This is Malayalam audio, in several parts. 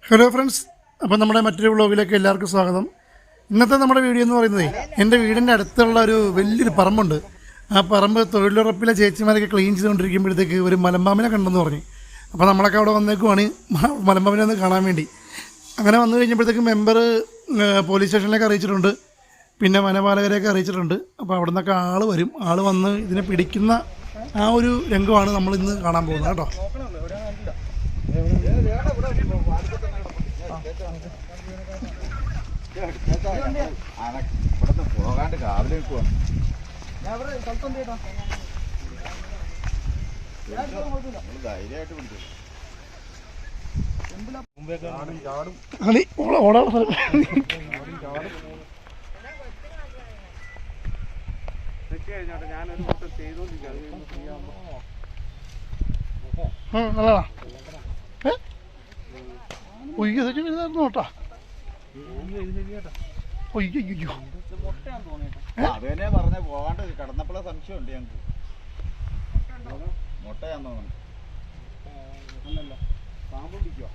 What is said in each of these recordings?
ഹലോ ഫ്രണ്ട്സ്, അപ്പോൾ നമ്മുടെ മറ്റൊരു വ്ളോഗിലേക്ക് എല്ലാവർക്കും സ്വാഗതം. ഇന്നത്തെ നമ്മുടെ വീഡിയോ എന്ന് പറയുന്നത് എൻ്റെ വീടിൻ്റെ അടുത്തുള്ള ഒരു വലിയൊരു പറമ്പുണ്ട്. ആ പറമ്പ് തൊഴിലുറപ്പിലെ ചേച്ചിമാരൊക്കെ ക്ലീൻ ചെയ്തുകൊണ്ടിരിക്കുമ്പോഴത്തേക്ക് ഒരു മലമ്പാമ്പിനെ കണ്ടെന്ന് പറഞ്ഞു. അപ്പോൾ നമ്മളൊക്കെ അവിടെ വന്നേക്കുവാണ് മലമ്പാമ്പിനെ ഒന്ന് കാണാൻ വേണ്ടി. അങ്ങനെ വന്നു കഴിഞ്ഞപ്പോഴത്തേക്ക് മെമ്പർ പോലീസ് സ്റ്റേഷനിലേക്ക് അറിയിച്ചിട്ടുണ്ട്, പിന്നെ വനപാലകരെയൊക്കെ അറിയിച്ചിട്ടുണ്ട്. അപ്പോൾ അവിടെ നിന്നൊക്കെ ആൾ വരും. ആൾ വന്ന് ഇതിനെ പിടിക്കുന്ന ആ ഒരു രംഗമാണ് നമ്മളിന്ന് കാണാൻ പോകുന്നത് കേട്ടോ. പോകാണ്ട് രാവിലെ ധൈര്യമായിട്ട് പിടിച്ചു ഞാനൊരു വട്ടം ചെയ്തോണ്ടിരിക്കാം. നോട്ടാ അത് തന്നെ പറഞ്ഞ പോകാണ്ട് കിടന്നപ്പോഴേ സംശയമുണ്ട് ഞങ്ങക്ക്. മുട്ടയാന്ന് തോന്നുന്നു. പാമ്പ് പിടിക്കുക.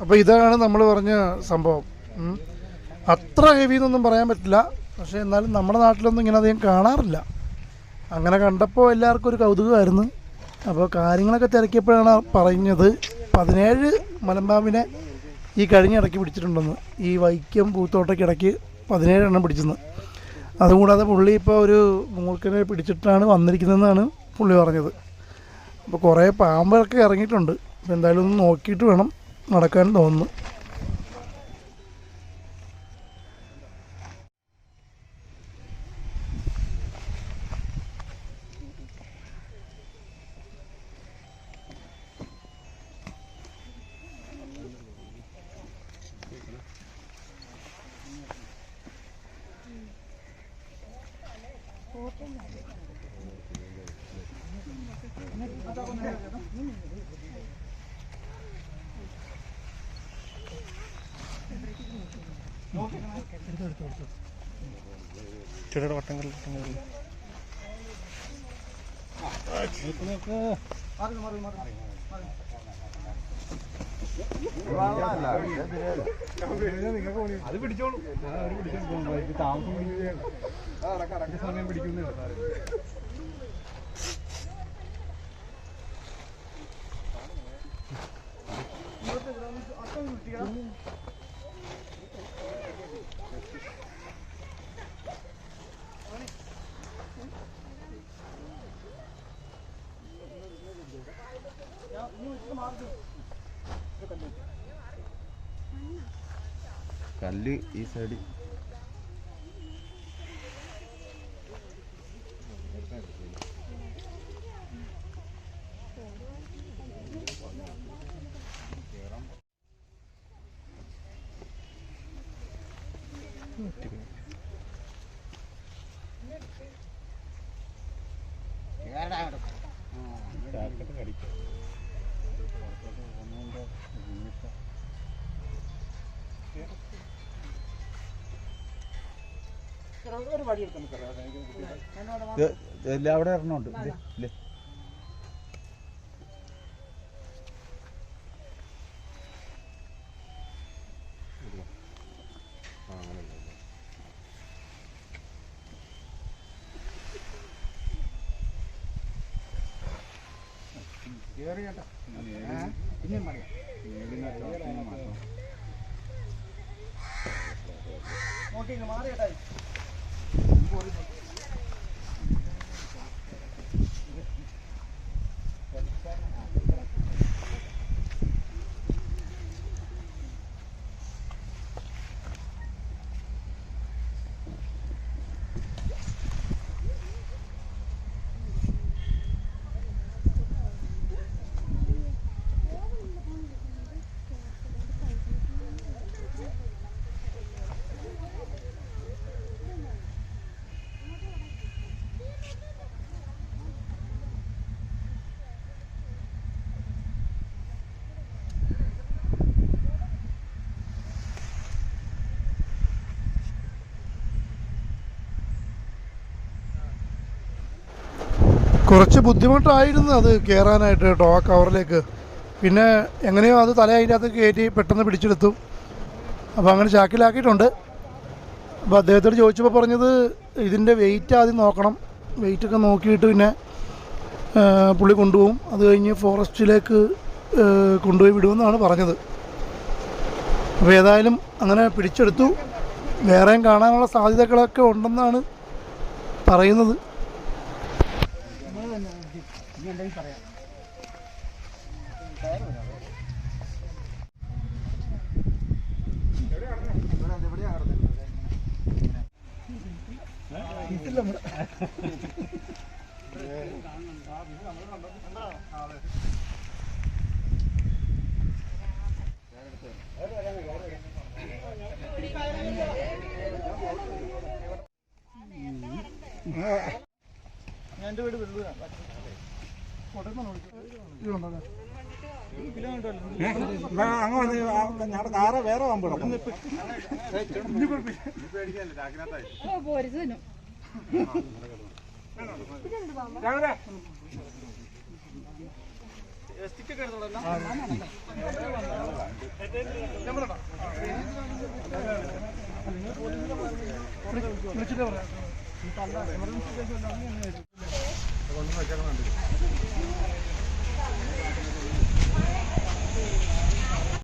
അപ്പോൾ ഇതാണ് നമ്മൾ പറഞ്ഞ സംഭവം. അത്ര ഹെവി എന്നൊന്നും പറയാൻ പറ്റില്ല, പക്ഷേ എന്നാലും നമ്മുടെ നാട്ടിലൊന്നും ഇങ്ങനെ അധികം കാണാറില്ല. അങ്ങനെ കണ്ടപ്പോൾ എല്ലാവർക്കും ഒരു കൗതുകമായിരുന്നു. അപ്പോൾ കാര്യങ്ങളൊക്കെ തിരക്കിയപ്പോഴാണ് പറഞ്ഞത് 17 മലമ്പാമ്പിനെ ഈ കഴിഞ്ഞ ഇടയ്ക്ക് പിടിച്ചിട്ടുണ്ടെന്ന്. ഈ വൈക്കം പൂത്തോട്ടയ്ക്കിടയ്ക്ക് 17 എണ്ണം പിടിച്ചെന്ന്. അതുകൂടാതെ പുള്ളി ഇപ്പോൾ ഒരു മൂർഖനെ പിടിച്ചിട്ടാണ് വന്നിരിക്കുന്നതെന്നാണ് പുള്ളി പറഞ്ഞത്. അപ്പോൾ കുറേ പാമ്പൊക്കെ ഇറങ്ങിയിട്ടുണ്ട്. അപ്പോൾ എന്തായാലും ഒന്ന് നോക്കിയിട്ട് വേണം നടക്കാൻ തോന്നുന്നു. ചെടിയുടെ വട്ടങ്ങളിൽ അത് പിടിച്ചോളൂ. താമസം കറക്റ്റ് സമയം പിടിക്കുന്നുണ്ട്. കല്ല് ഈ സൈഡിൽ കടിക്കും. അവിടെ എറണമുണ്ട് ഇല്ലേ? പിന്നെ കുറച്ച് ബുദ്ധിമുട്ടായിരുന്നു അത് കയറാനായിട്ട് കേട്ടോ, ആ കവറിലേക്ക്. പിന്നെ എങ്ങനെയോ അത് തല അതിൻ്റെ അകത്ത് കയറ്റി പെട്ടെന്ന് പിടിച്ചെടുത്തു. അപ്പോൾ അങ്ങനെ ചാക്കിലാക്കിയിട്ടുണ്ട്. അപ്പോൾ അദ്ദേഹത്തോട് ചോദിച്ചപ്പോൾ പറഞ്ഞത് ഇതിൻ്റെ വെയിറ്റ് ആദ്യം നോക്കണം, വെയിറ്റൊക്കെ നോക്കിയിട്ട് പിന്നെ പുള്ളി കൊണ്ടുപോകും, അത് കഴിഞ്ഞ് ഫോറസ്റ്റിലേക്ക് കൊണ്ടുപോയി വിടുമെന്നാണ് പറഞ്ഞത്. അപ്പോൾ ഏതായാലും അങ്ങനെ പിടിച്ചെടുത്തു. വേറെയും കാണാനുള്ള സാധ്യതകളൊക്കെ ഉണ്ടെന്നാണ് പറയുന്നത്. എൻ്റെ വീട് ഞങ്ങളുടെ കാറ് വേറെ സ്റ്റിക്കൊക്കെ എടുത്തോളാം. വിളിച്ചിട്ട് പറയാം.